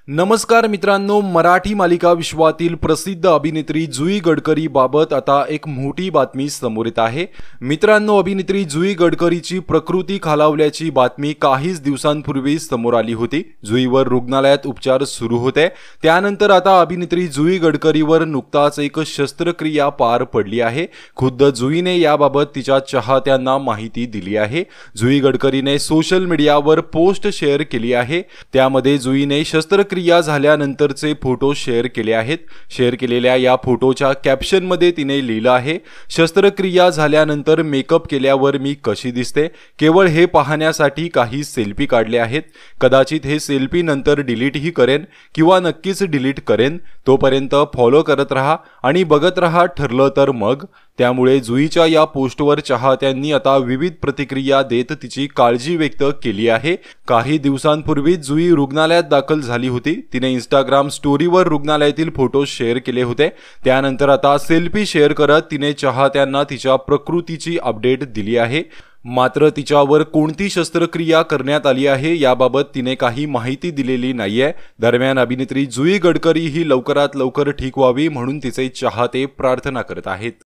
नमस्कार मित्रांनो, मराठी मालिका विश्वातील प्रसिद्ध अभिनेत्री जुई गडकरी बाबत आता एक मोठी बातमी समोर येत आहे। मित्रांनो, अभिनेत्री जुई गडकरीची प्रकृती खालावल्याची बातमी काहीच दिवसांपूर्वी समोर आली होती। जुईवर रुग्णालयात उपचार सुरू होते। त्यानंतर आता अभिनेत्री जुई गडकरीवर नुकताच एक शस्त्रक्रिया पार पडली आहे। खुद्द जुईने याबाबत तिच्या चाहत्यांना माहिती दिली आहे। जुई गडकरीने सोशल मीडियावर पोस्ट शेअर केली आहे। त्यामध्ये जुईने शस्त्रक्रिया झाल्यानंतरचे फोटो शेअर केले आहेत। शेअर केलेल्या या फोटोच्या कॅप्शनमध्ये तिने लिहिलं आहे, शस्त्रक्रिया झाल्यानंतर मेकअप केल्यावर मी कशी दिसते, केवळ हे पाहण्यासाठी काही सेल्फी काढले आहेत। कदाचित हे सेल्फी नंतर डिलीटही करेन किंवा नक्कीच डिलीट करेन। तोपर्यंत फॉलो करत रहा आणि बघत रहा, ठरलं तर मग। त्यामुळे जुईच्या या पोस्टवर चाहत्यांनी आता विविध प्रतिक्रिया देत तिची काळजी व्यक्त केली आहे। काही दिवसांपूर्वी जुई रुग्णालयात दाखल झाली होती। तिने इंस्टाग्राम स्टोरीवर रुग्णालयातील फोटो शेअर केले होते। त्यानंतर आता सेल्फी शेअर करत तिने चाहत्यांना तिच्या प्रकृतीची अपडेट दिली आहे। मात्र तिच्यावर कोणती शस्त्रक्रिया करण्यात आली आहे याबाबत तिने काही माहिती दिलेली नाहीये। दरम्यान अभिनेत्री जुई गडकरी ही लवकरात लवकर ठीक व्हावी म्हणून तिचे चाहते प्रार्थना करत आहेत।